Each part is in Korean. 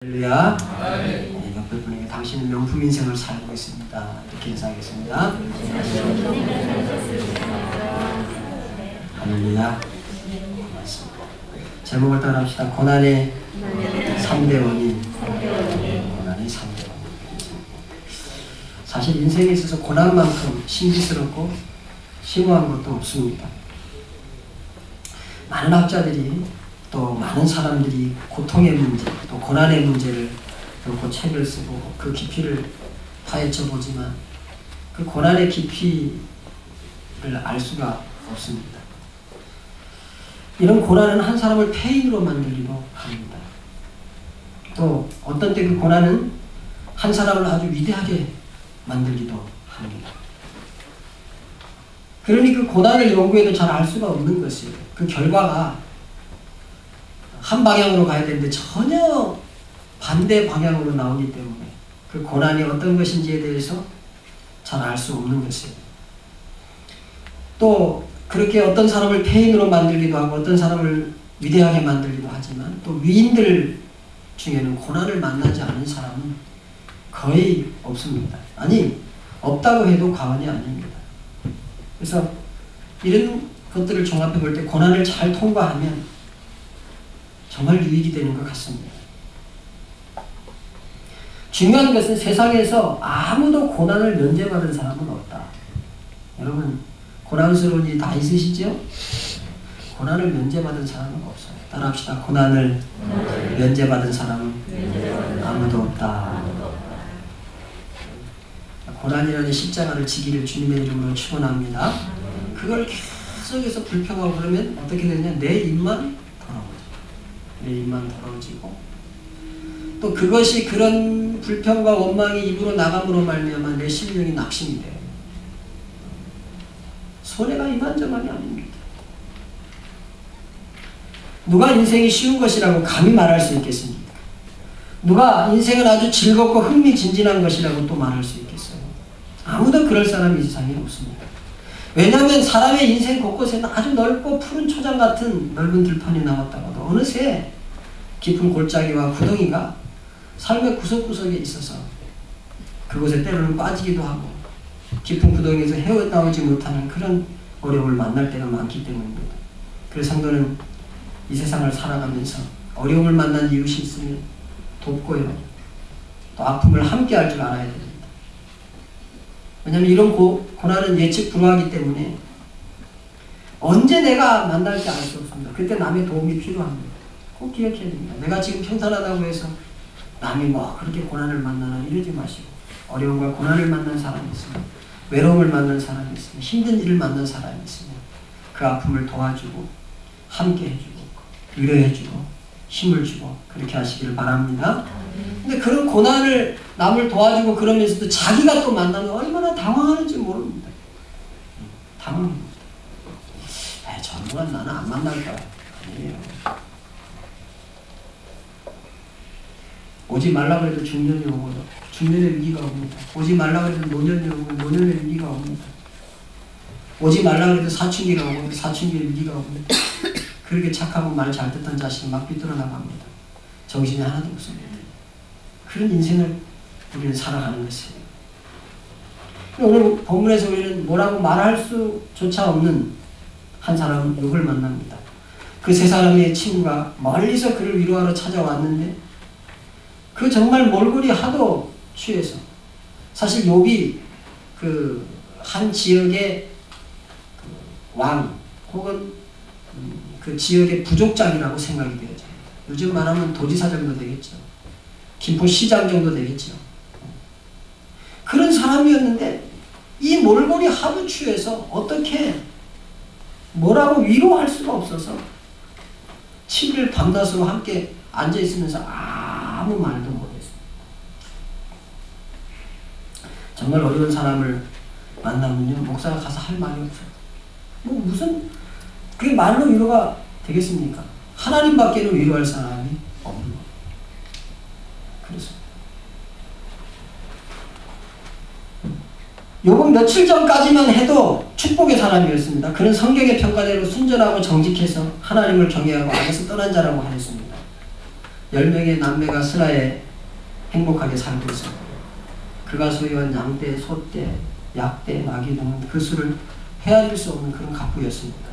할렐루야. 옆에 분에게 당신은 명품 인생을 살고 있습니다. 이렇게 인사하겠습니다. 할렐루야. 고맙습니다. 제목을 따라합시다. 고난의 3대 원인. 고난의 3대 원인. 사실 인생에 있어서 고난만큼 신비스럽고 심오한 것도 없습니다. 많은 학자들이 또 많은 사람들이 고통의 문제, 또 고난의 문제를 놓고 책을 쓰고 그 깊이를 파헤쳐 보지만 그 고난의 깊이를 알 수가 없습니다. 이런 고난은 한 사람을 폐인으로 만들기도 합니다. 또 어떤 때 그 고난은 한 사람을 아주 위대하게 만들기도 합니다. 그러니 그 고난을 연구해도 잘 알 수가 없는 것이에요. 그 결과가 한 방향으로 가야 되는데 전혀 반대 방향으로 나오기 때문에 그 고난이 어떤 것인지에 대해서 잘 알 수 없는 것이에요. 또 그렇게 어떤 사람을 폐인으로 만들기도 하고 어떤 사람을 위대하게 만들기도 하지만 또 위인들 중에는 고난을 만나지 않은 사람은 거의 없습니다. 아니, 없다고 해도 과언이 아닙니다. 그래서 이런 것들을 종합해 볼 때 고난을 잘 통과하면 정말 유익이 되는 것 같습니다. 중요한 것은 세상에서 아무도 고난을 면제받은 사람은 없다. 여러분, 고난스러운 일이 다 있으시죠? 고난을 면제받은 사람은 없어요. 따라합시다. 고난을 면제받은 사람은 아무도 없다. 고난이라는 십자가를 지기를 주님의 이름으로 축원합니다. 그걸 계속해서 불평하고 그러면 어떻게 되냐? 내 입만 더러워지고 또 그것이 그런 불평과 원망이 입으로 나감으로 말미암아 내 심령이 낙심이 돼요. 손해가 이만저만이 아닙니다. 누가 인생이 쉬운 것이라고 감히 말할 수 있겠습니까? 누가 인생은 아주 즐겁고 흥미진진한 것이라고 또 말할 수 있겠어요? 아무도 그럴 사람이 이 세상에 없습니다. 왜냐하면 사람의 인생 곳곳에는 아주 넓고 푸른 초장 같은 넓은 들판이 나왔다가도 어느새 깊은 골짜기와 구덩이가 삶의 구석구석에 있어서 그곳에 때로는 빠지기도 하고 깊은 구덩이에서 헤어나오지 못하는 그런 어려움을 만날 때가 많기 때문입니다. 그래서 성도는 이 세상을 살아가면서 어려움을 만난 이웃이 있으면 돕고요. 또 아픔을 함께 할 줄 알아야 됩니다. 왜냐하면 이런 고난은 예측 불허하기 때문에 언제 내가 만날지 알 수 없습니다. 그때 남의 도움이 필요합니다. 꼭 기억해야 됩니다. 내가 지금 평탄하다고 해서 남이 뭐 그렇게 고난을 만나나 이러지 마시고 어려움과 고난을 만난 사람이 있으면 외로움을 만난 사람이 있으면 힘든 일을 만난 사람이 있으면 그 아픔을 도와주고 함께 해주고 위로해주고 힘을 주고 그렇게 하시기를 바랍니다. 근데 그런 고난을 남을 도와주고 그러면서도 자기가 또 만나면 얼마나 당황하는지 모릅니다. 당황합니다. 저런 나는 안 만날 거야. 아니에요. 오지 말라 그래도 중년이 오고 중년의 위기가 옵니다. 오지 말라 그래도 노년이 오고 노년의 위기가 옵니다. 오지 말라 그래도 사춘기가 오고 사춘기의 위기가 옵니다. 그렇게 착하고 말 잘 듣던 자식이 막 삐뚤어 나갑니다. 정신이 하나도 없습니다. 그런 인생을 우리는 살아가는 것이에요. 오늘 본문에서 우리는 뭐라고 말할 수조차 없는 한 사람 욥을 만납니다. 그 세 사람의 친구가 멀리서 그를 위로하러 찾아왔는데 그 정말 몰골이 하도 취해서 사실 욥이 그 한 지역의 왕 혹은 그 지역의 부족장이라고 생각이 되어집니다. 요즘 말하면 도지사 정도 되겠죠. 김포시장 정도 되겠죠. 그런 사람이었는데 이 몰골이 하도 취해서 어떻게 뭐라고 위로할 수가 없어서 7일 밤낮으로 함께 앉아있으면서 아무 말도 못했습니다. 정말 어려운 사람을 만나면요 목사가 가서 할 말이 없어요. 뭐 무슨 그게 말로 위로가 되겠습니까? 하나님밖에는 위로할 사람이 없는 거예요. 그래서 욥은 며칠 전까지만 해도 축복의 사람이었습니다. 그는 성경의 평가대로 순전하고 정직해서 하나님을 경외하고 안에서 떠난 자라고 하였습니다. 10명의 남매가 스라에 행복하게 살고 있었고 그가 소유한 양떼, 소떼, 약떼, 나귀 등은 그 수를 헤아릴 수 없는 그런 갑부였습니다.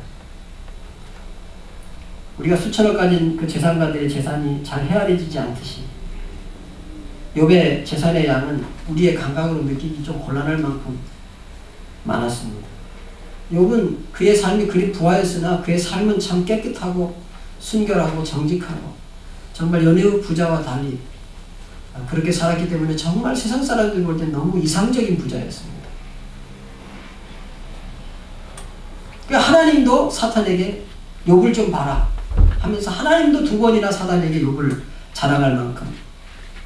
우리가 수천억 가진 그 재산가들의 재산이 잘 헤아려지지 않듯이 욥의 재산의 양은 우리의 감각으로 느끼기 좀 곤란할 만큼 많았습니다. 욥은 그의 삶이 그리 부하였으나 그의 삶은 참 깨끗하고 순결하고 정직하고 정말 연애의 부자와 달리 그렇게 살았기 때문에 정말 세상 사람들이 볼 때 너무 이상적인 부자였습니다. 하나님도 사탄에게 욥을 좀 봐라 하면서 하나님도 2번이나 사탄에게 욥을 자랑할 만큼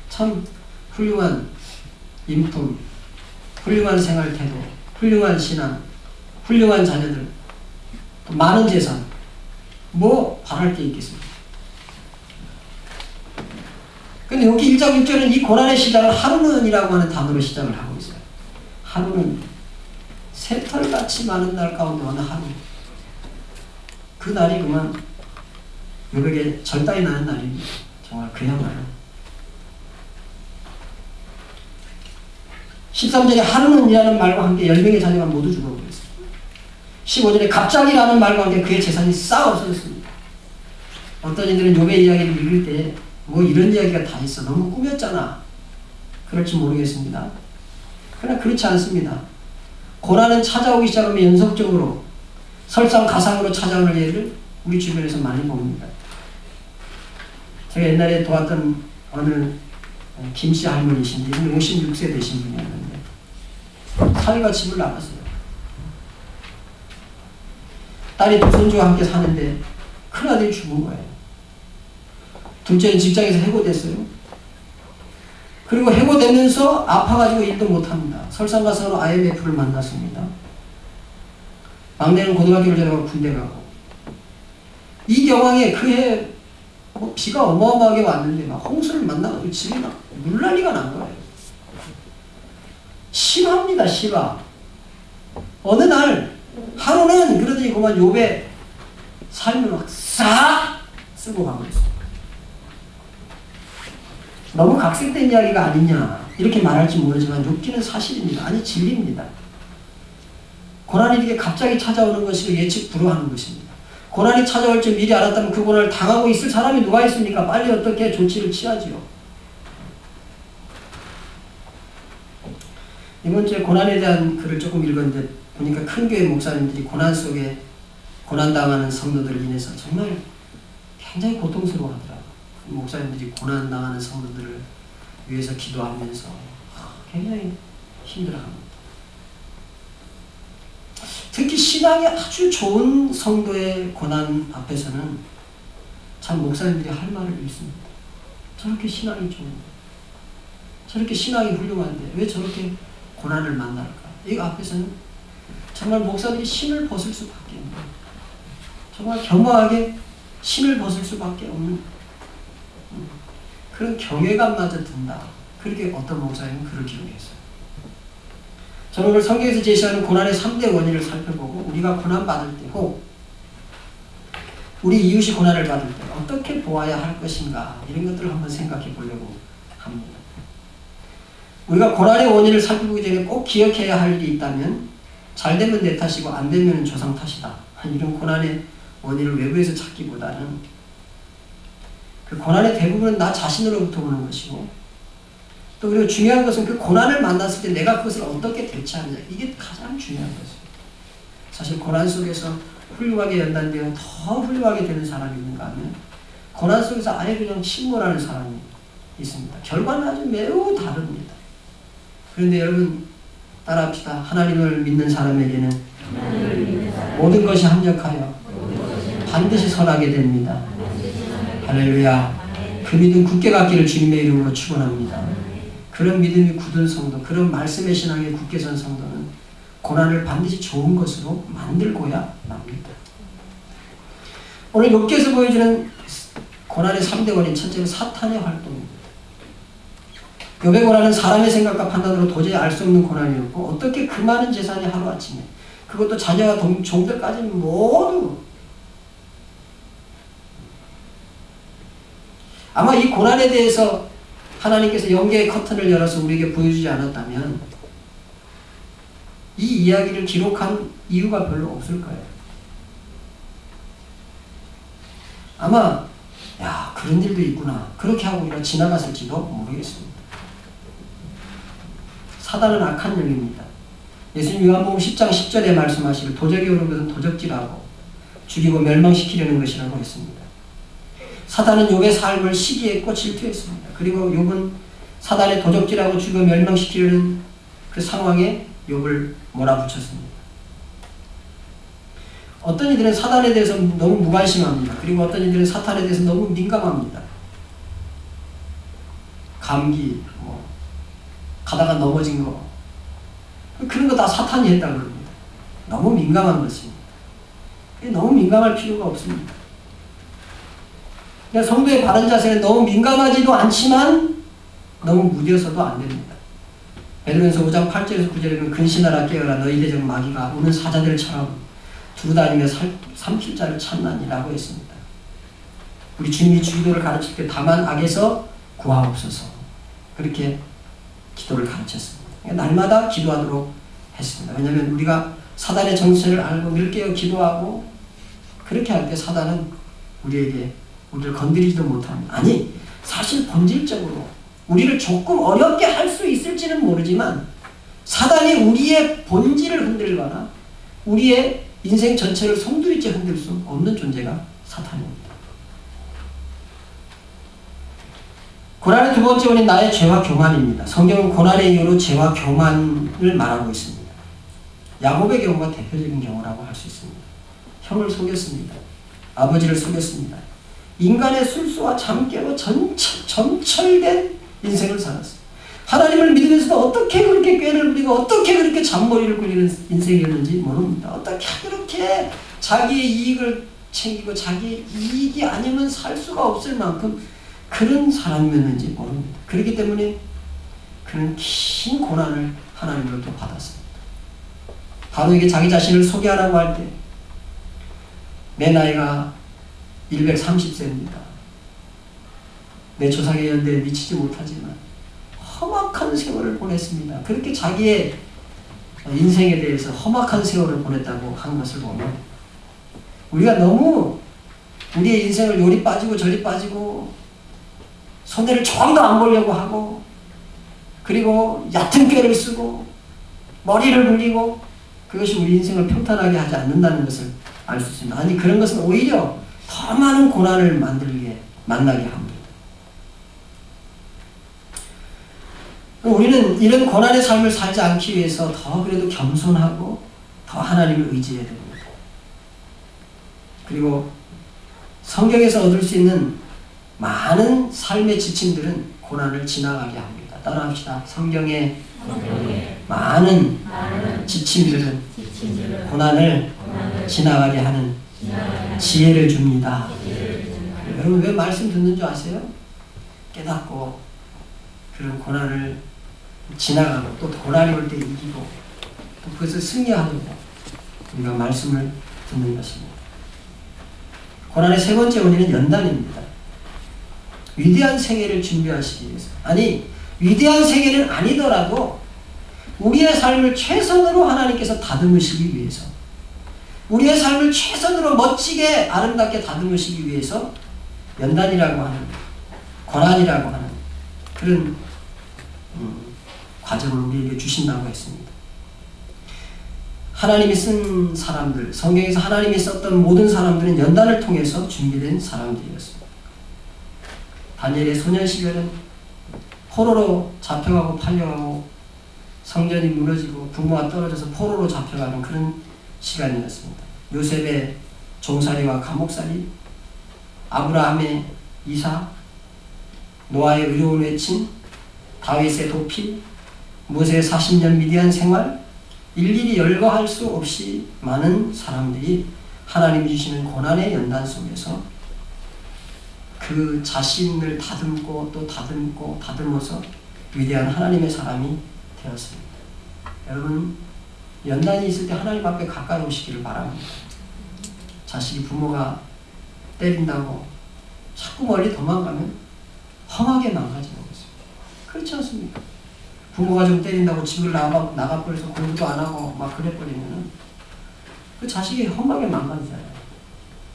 참 훌륭한 인품, 훌륭한 생활태도, 훌륭한 신앙, 훌륭한 자녀들, 또 많은 재산, 뭐 바랄 게 있겠습니까? 근데 여기 1장 6절은 이 고난의 시작을 하루는이라고 하는 단어로 시작을 하고 있어요. 하루는 새털같이 많은 날 가운데 어느 하루. 그 날이 그만 욥에게 절단이 나는 날입니다. 정말 그야말로. 13절에 하루는이라는 말과 함께 10명의 자녀가 모두 죽어버렸습니다. 15절에 갑자기라는 말과 함께 그의 재산이 싹 없어졌습니다. 어떤 이들은 욥의 이야기를 읽을 때 뭐 이런 이야기가 다 있어. 너무 꾸몄잖아. 그럴지 모르겠습니다. 그러나 그렇지 않습니다. 고난은 찾아오기 시작하면 연속적으로 설상가상으로 찾아오는 예를 우리 주변에서 많이 봅니다. 제가 옛날에 도왔던 어느 김씨 할머니신데 56세 되신 분이었는데 사위가 집을 나갔어요. 딸이 2 손주와 함께 사는데 큰아들이 죽은 거예요. 둘째는 직장에서 해고됐어요. 그리고 해고되면서 아파가지고 일도 못합니다. 설상가상으로 IMF를 만났습니다. 막내는 고등학교를 졸업하고 군대 가고 이 경황에 그해 비가 어마어마하게 왔는데 막 홍수를 만나가지고 집이 막 물난리가 난 거예요. 실화입니다. 실화. 어느 날 하루는 그러더니 그만 욥의 삶을 막 싹 쓰고 가고 있어요. 너무 각색된 이야기가 아니냐 이렇게 말할지 모르지만 욥기는 사실입니다. 아니 진리입니다. 고난이 이렇게 갑자기 찾아오는 것이 예측 불허하는 것입니다. 고난이 찾아올 줄 미리 알았다면 그 고난을 당하고 있을 사람이 누가 있습니까? 빨리 어떻게 조치를 취하지요. 이번 주에 고난에 대한 글을 조금 읽었는데 보니까 큰 교회 목사님들이 고난 속에 고난당하는 성도들을 인해서 정말 굉장히 고통스러워하더라고요. 목사님들이 고난당하는 성도들을 위해서 기도하면서 굉장히 힘들어합니다. 특히 신앙이 아주 좋은 성도의 고난 앞에서는 참 목사님들이 할 말을 잃습니다. 저렇게 신앙이 좋은데, 저렇게 신앙이 훌륭한데 왜 저렇게 고난을 만날까? 이 앞에서는 정말 목사들이 신을 벗을 수밖에 없는, 정말 겸허하게 신을 벗을 수밖에 없는 그런 경외감마저 든다. 그렇게 어떤 목사님은 글을 기록했어요. 저는 오늘 성경에서 제시하는 고난의 3대 원인을 살펴보고 우리가 고난받을 때 혹 우리 이웃이 고난을 받을 때 어떻게 보아야 할 것인가 이런 것들을 한번 생각해 보려고 합니다. 우리가 고난의 원인을 살펴보기 전에 꼭 기억해야 할 일이 있다면 잘되면 내 탓이고 안되면 조상 탓이다. 이런 고난의 원인을 외부에서 찾기보다는 그 고난의 대부분은 나 자신으로부터 오는 것이고 또 그리고 중요한 것은 그 고난을 만났을 때 내가 그것을 어떻게 대처하느냐 이게 가장 중요한 것입니다. 사실 고난 속에서 훌륭하게 연단되어 더 훌륭하게 되는 사람이 있는가 하면 고난 속에서 아예 그냥 침몰하는 사람이 있습니다. 결과는 아주 매우 다릅니다. 그런데 여러분 따라합시다. 하나님을 믿는 사람에게는 모든 것이 합력하여 반드시 선하게 됩니다. 할렐루야. 그 믿음 굳게 갖기를 주님의 이름으로 축원합니다. 그런 믿음이 굳은 성도, 그런 말씀의 신앙에 굳게 선 성도는 고난을 반드시 좋은 것으로 만들고야 맙니다. 오늘 욥기에서 보여주는 고난의 3대 원인, 첫째는 사탄의 활동입니다. 욥의 고난은 사람의 생각과 판단으로 도저히 알 수 없는 고난이었고 어떻게 그 많은 재산이 하루아침에 그것도 자녀와 종들까지 모두 아마 이 고난에 대해서 하나님께서 영계의 커튼을 열어서 우리에게 보여주지 않았다면 이 이야기를 기록한 이유가 별로 없을 거예요. 아마 야, 그런 일도 있구나, 그렇게 하고 우리가 지나갔을지도 모르겠습니다. 사단은 악한 영입니다. 예수님 요한복음 10장 10절에 말씀하시길 도적이 오는 것은 도적질하고 죽이고 멸망시키려는 것이라고 했습니다. 사단은 욥의 삶을 시기했고 질투했습니다. 그리고 욥은 사단의 도적질하고 죽이고 멸망시키려는 그 상황에 욥을 몰아붙였습니다. 어떤 이들은 사단에 대해서 너무 무관심합니다. 그리고 어떤 이들은 사탄에 대해서 너무 민감합니다. 감기, 가다가 넘어진 거, 그런 거 다 사탄이 했다고 그럽니다. 너무 민감한 것입니다. 너무 민감할 필요가 없습니다. 그러니까 성도의 바른 자세는 너무 민감하지도 않지만 너무 무뎌서도 안 됩니다. 베드로전서 5장 8절에서 9절에 보면 근신하라 깨어라 너희 대적 마귀가 우는 사자들처럼 두루다니며 삼킬 자를 찾나니라고 했습니다. 우리 주님이 주기도를 가르칠 때 다만 악에서 구하옵소서 그렇게 기도를 가르쳤습니다. 그러니까 날마다 기도하도록 했습니다. 왜냐하면 우리가 사단의 정체를 알고 늘 깨어 기도하고 그렇게 할 때 사단은 우리를 건드리지도 못합니다. 아니, 사실 본질적으로 우리를 조금 어렵게 할 수 있을지는 모르지만 사단이 우리의 본질을 흔들거나 우리의 인생 전체를 송두리째 흔들 수 없는 존재가 사탄입니다. 고난의 두 번째 원인 나의 죄와 교만입니다. 성경은 고난의 이유로 죄와 교만을 말하고 있습니다. 야곱의 경우가 대표적인 경우라고 할 수 있습니다. 형을 속였습니다. 아버지를 속였습니다. 인간의 술수와 잠깨로 점철된 인생을 살았어요. 하나님을 믿으면서도 어떻게 그렇게 꾀를 부리고 어떻게 그렇게 잔머리를 굴리는 인생이었는지 모릅니다. 어떻게 그렇게 자기의 이익을 챙기고 자기의 이익이 아니면 살 수가 없을 만큼 그런 사람이었는지 모릅니다. 그렇기 때문에 그는 긴 고난을 하나님으로부터 받았습니다. 바로에게 자기 자신을 소개하라고 할 때 내 나이가 130세입니다. 내 조상의 연대에 미치지 못하지만 험악한 세월을 보냈습니다. 그렇게 자기의 인생에 대해서 험악한 세월을 보냈다고 한 것을 보면 우리가 너무 우리의 인생을 요리 빠지고 저리 빠지고 손해를 조금 더 안 보려고 하고 그리고 얕은 꾀를 쓰고 머리를 굴리고 그것이 우리 인생을 평탄하게 하지 않는다는 것을 알 수 있습니다. 아니, 그런 것은 오히려 더 많은 고난을 만나게 합니다. 우리는 이런 고난의 삶을 살지 않기 위해서 더 그래도 겸손하고 더 하나님을 의지해야 됩니다. 그리고 성경에서 얻을 수 있는 많은 삶의 지침들은 고난을 지나가게 합니다. 따라합시다. 성경의 많은 지침들은 고난을 지나가게 하는 지혜를 줍니다. 여러분 왜 말씀 듣는 줄 아세요? 깨닫고 그런 고난을 지나가고 또 고난이 올 때 이기고 또 그것을 승리하려고 우리가 말씀을 듣는 것입니다. 고난의 세 번째 원인은 연단입니다. 위대한 생애를 준비하시기 위해서, 아니 위대한 생애는 아니더라도 우리의 삶을 최선으로 하나님께서 다듬으시기 위해서, 우리의 삶을 최선으로 멋지게 아름답게 다듬으시기 위해서 연단이라고 하는, 고난이라고 하는 그런 과정을 우리에게 주신다고 했습니다. 하나님이 쓴 사람들, 성경에서 하나님이 썼던 모든 사람들은 연단을 통해서 준비된 사람들이었습니다. 다니엘의 소년 시절은 포로로 잡혀가고 팔려가고 성전이 무너지고 부모가 떨어져서 포로로 잡혀가는 그런 시간이었습니다. 요셉의 종살이와 감옥살이, 아브라함의 이사, 노아의 의로운 외침, 다윗의 도피, 모세의 40년 미디안 생활, 일일이 열거할 수 없이 많은 사람들이 하나님이 주시는 고난의 연단 속에서 그 자신을 다듬고 또 다듬고 다듬어서 위대한 하나님의 사람이 되었습니다. 여러분, 연단이 있을 때 하나님 앞에 가까이 오시기를 바랍니다. 자식이 부모가 때린다고 자꾸 멀리 도망가면 험하게 망가지는 것입니다. 그렇지 않습니까? 부모가 좀 때린다고 집을 나가버려서 공부도 안 하고 막 그래버리면은 그 자식이 험하게 망가지잖아요.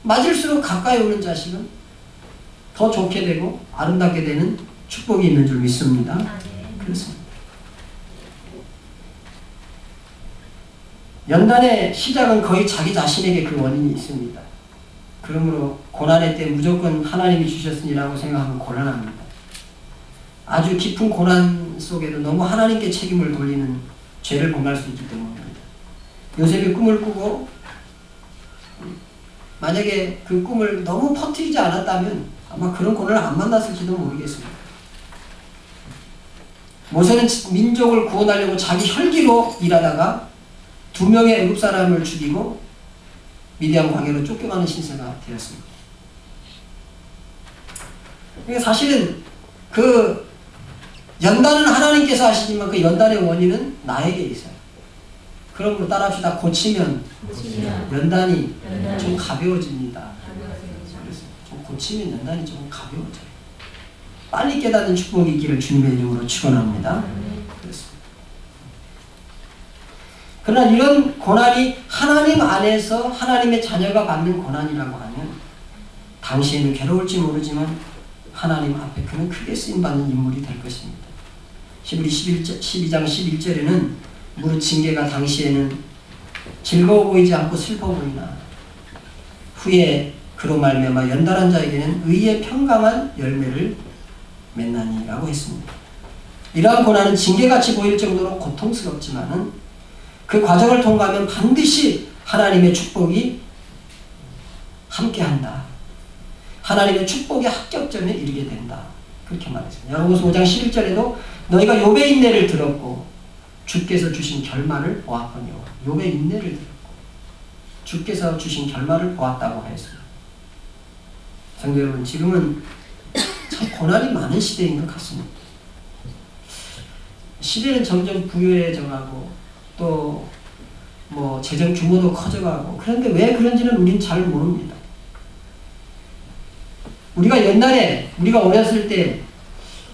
맞을수록 가까이 오는 자식은 더 좋게 되고 아름답게 되는 축복이 있는 줄 믿습니다. 그렇습니다. 연단의 시작은 거의 자기 자신에게 그 원인이 있습니다. 그러므로 고난의 때 무조건 하나님이 주셨으니라고 생각하면 곤란합니다. 아주 깊은 고난 속에도 너무 하나님께 책임을 돌리는 죄를 범할 수 있기 때문입니다. 요셉이 꿈을 꾸고 만약에 그 꿈을 너무 퍼뜨리지 않았다면 아마 그런 고난을 안 만났을지도 모르겠습니다. 모세는 민족을 구원하려고 자기 혈기로 일하다가 2명의 애굽 사람을 죽이고 미디안 광야로 쫓겨가는 신세가 되었습니다. 그러니까 사실은 그 연단은 하나님께서 하시지만 그 연단의 원인은 나에게 있어요. 그러므로 따라합시다. 고치면 연단이 좀 가벼워집니다. 그래서 좀 고치면 연단이 좀 가벼워져요. 빨리 깨닫는 축복이 있기를 주님의 이름으로 축원합니다. 그렇습니다. 그러나 이런 고난이 하나님 안에서 하나님의 자녀가 받는 고난이라고 하면 당시에는 괴로울지 모르지만 하나님 앞에 그는 크게 쓰임받는 인물이 될 것입니다. 히브리 12장 11절에는 무릇 징계가 당시에는 즐거워 보이지 않고 슬퍼 보이나 후에 그로 말미암아 연단한 자에게는 의의 평강한 열매를 맺나니라고 했습니다. 이러한 고난은 징계같이 보일 정도로 고통스럽지만은 그 과정을 통과하면 반드시 하나님의 축복이 함께한다. 하나님의 축복의 합격점에 이르게 된다. 그렇게 말했습니다. 야고보서 5장 11절에도 너희가 욥의 인내를 들었고 주께서 주신 결말을 보았거니와 욥의 인내를 들었고 주께서 주신 결말을 보았다고 하였습니다. 성도 여러분, 지금은 참 고난이 많은 시대인 것 같습니다. 시대는 점점 부유해져가고 또 뭐 재정 규모도 커져가고 그런데 왜 그런지는 우린 잘 모릅니다. 우리가 옛날에 우리가 어렸을 때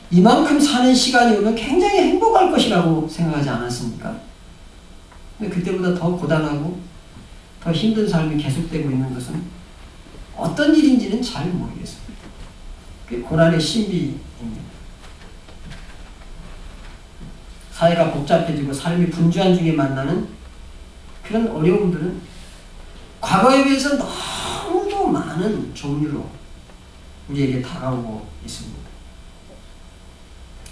이만큼 사는 시간이 오면 굉장히 행복할 것이라고 생각하지 않았습니까? 근데 그때보다 더 고단하고 더 힘든 삶이 계속되고 있는 것은 어떤 일인지는 잘 모르겠습니다. 그게 고난의 신비입니다. 사회가 복잡해지고 삶이 분주한 중에 만나는 그런 어려움들은 과거에 비해서 너무도 많은 종류로 우리에게 다가오고 있습니다.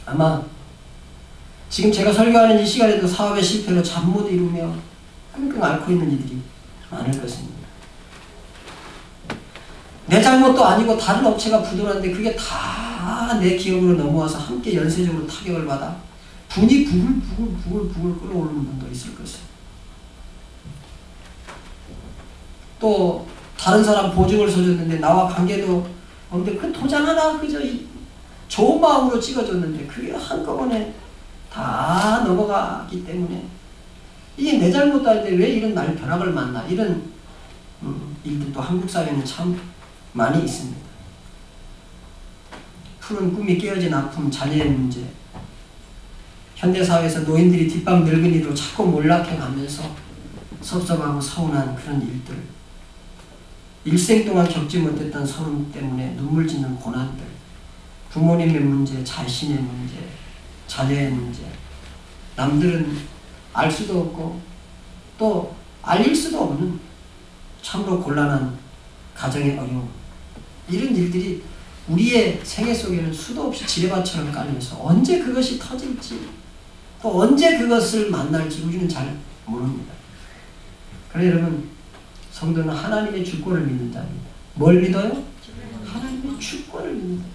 아마 지금 제가 설교하는 이 시간에도 사업의 실패로 잠 못 이루며 끙끙 앓고 있는 이들이 많을 것입니다. 내 잘못도 아니고 다른 업체가 부도났는데 그게 다 내 기억으로 넘어와서 함께 연쇄적으로 타격을 받아 분이 부글부글 끓어오르는 분도 있을 것입니다. 또 다른 사람 보증을 서줬는데 나와 관계도 없는데 그 도장 하나 그저 좋은 마음으로 찍어줬는데 그게 한꺼번에 다 넘어가기 때문에 이게 내 잘못도 아닌데 왜 이런 날 벼락을 만나 이런 일들도 한국 사회는 참 많이 있습니다. 푸른 꿈이 깨어진 아픔, 자녀의 문제, 현대사회에서 노인들이 뒷방 늙은이로 자꾸 몰락해가면서 섭섭하고 서운한 그런 일들, 일생 동안 겪지 못했던 서름 때문에 눈물 짓는 고난들, 부모님의 문제, 자신의 문제, 자녀의 문제, 남들은 알 수도 없고 또 알릴 수도 없는 참으로 곤란한 가정의 어려움, 이런 일들이 우리의 생애 속에는 수도 없이 지뢰밭처럼 깔려서 언제 그것이 터질지 또 언제 그것을 만날지 우리는 잘 모릅니다. 그래서 여러분, 성도는 하나님의 주권을 믿는 자입니다. 뭘 믿어요? 하나님의 주권을 믿는다.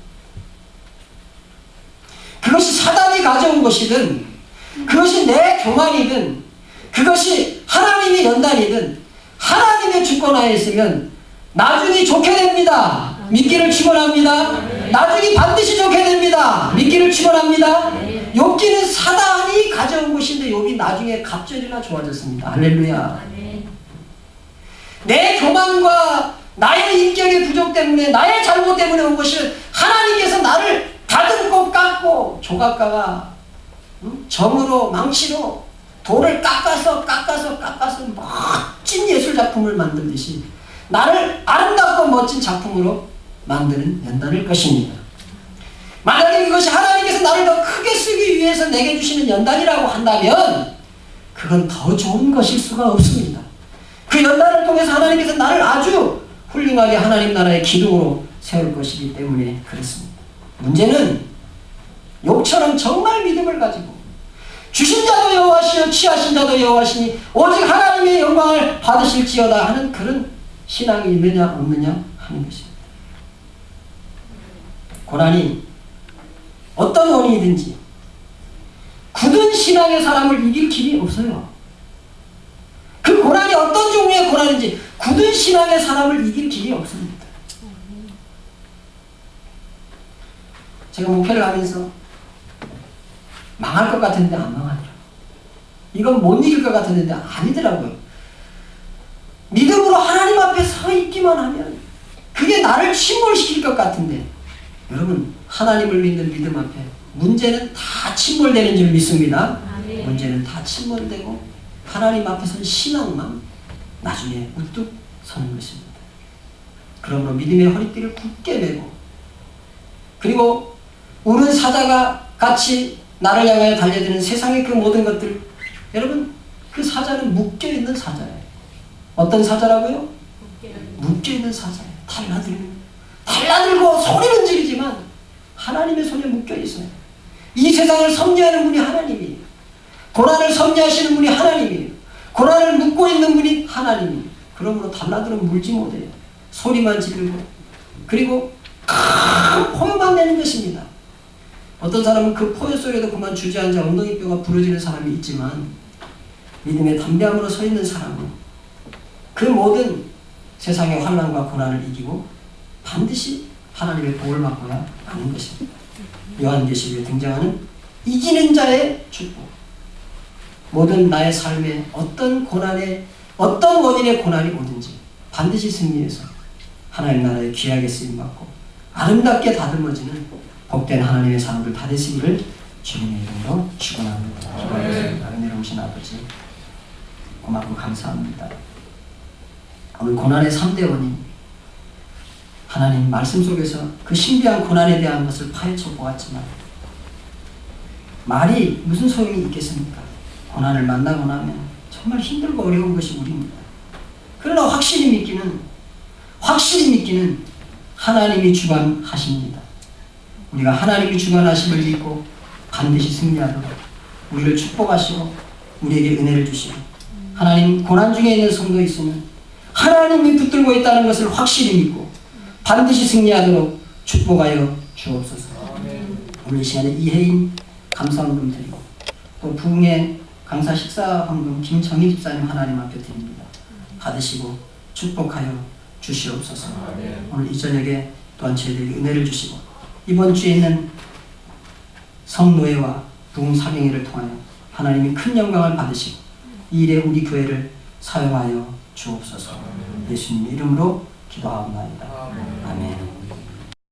그것이 사단이 가져온 것이든 그것이 내 교만이든 그것이 하나님의 연단이든 하나님의 주권하에 있으면 나중에 좋게 됩니다. 믿기를 축원합니다. 나중에 반드시 좋게 됩니다. 믿기를 축원합니다. 욥기는 사단이 가져온 것인데 욥이 나중에 갑절이나 좋아졌습니다. 할렐루야. 내 교만과 나의 인격의 부족 때문에 나의 잘못 때문에 온 것을 하나님께서 나를 다듬고 깎고 조각가가 점으로 망치로 돌을 깎아서 멋진 예술작품을 만들듯이 나를 아름답고 멋진 작품으로 만드는 연단일 것입니다. 만약에 이것이 하나님께서 나를 더 크게 쓰기 위해서 내게 주시는 연단이라고 한다면 그건 더 좋은 것일 수가 없습니다. 그 연단을 통해서 하나님께서 나를 아주 훌륭하게 하나님 나라의 기둥으로 세울 것이기 때문에 그렇습니다. 문제는 욥처럼 정말 믿음을 가지고 주신 자도 여호와시요 취하신 자도 여호와시니 오직 하나님의 영광을 받으실지어다 하는 그런 신앙이 있느냐 없느냐 하는 것입니다. 고난이 어떤 원인이든지 굳은 신앙의 사람을 이길 길이 없어요. 그 고난이 어떤 종류의 고난인지 굳은 신앙의 사람을 이길 길이 없습니다. 제가 목회를 하면서 망할 것 같은데 안 망하더라고요. 이건 못 이길 것 같았는데 아니더라고요. 믿음으로 하나님 앞에 서 있기만 하면 그게 나를 침몰시킬 것 같은데 여러분 하나님을 믿는 믿음 앞에 문제는 다 침몰되는 줄 믿습니다. 문제는 다 침몰되고 하나님 앞에서는 신앙만 나중에 우뚝 서는 것입니다. 그러므로 믿음의 허리띠를 굳게 매고 그리고 우는 사자가 같이 나를 향하여 달려드는 세상의 그 모든 것들 여러분 그 사자는 묶여있는 사자예요. 어떤 사자라고요? 묶여있는 사자예요. 달라들고 소리는 지르지만 하나님의 손에 묶여있어요. 이 세상을 섭리하는 분이 하나님이에요. 고난을 섭리하시는 분이 하나님이에요. 고난을 묶고 있는 분이 하나님이에요. 그러므로 달라들은 물지 못해요. 소리만 지르고 그리고 큰 포효만 내는 것입니다. 어떤 사람은 그 포효 속에도 그만 주저앉아 엉덩이뼈가 부러지는 사람이 있지만 믿음의 담대함으로 서 있는 사람은 그 모든 세상의 환난과 고난을 이기고 반드시 하나님의 복을 받고야 하는 것입니다. 요한계시록에 등장하는 이기는 자의 축복. 모든 나의 삶에 어떤 원인의 고난이 오든지 반드시 승리해서 하나님 나라의 귀하게 쓰임받고 아름답게 다듬어지는 복된 하나님의 사람들 다 되시기를 주님의 이름으로 축원합니다. 기도하겠습니다. 은혜로우신 아버지 고맙고 감사합니다. 오늘 고난의 3대 원인 하나님 말씀 속에서 그 신비한 고난에 대한 것을 파헤쳐 보았지만 말이 무슨 소용이 있겠습니까? 고난을 만나고 나면 정말 힘들고 어려운 것이 우리입니다. 그러나 확실히 믿기는 하나님이 주관하십니다. 우리가 하나님이 주관하심을 믿고 반드시 승리하도록 우리를 축복하시고 우리에게 은혜를 주시고 하나님 고난 중에 있는 성도 있으면 하나님이 붙들고 있다는 것을 확실히 믿고 반드시 승리하도록 축복하여 주옵소서. 오늘 이 시간에 이혜인 감사헌금 드리고 또 부흥의 강사 식사헌금 김정희 집사님 하나님 앞에 드립니다. 받으시고 축복하여 주시옵소서. 오늘 이 저녁에 또한 저희들에게 은혜를 주시고 이번 주에 있는 성노예와 부흥 사경회를 통하여 하나님이 큰 영광을 받으시고 이 일에 우리 교회를 사용하여 주옵소서. 예수님의 이름으로 기도하옵나이다. 아멘.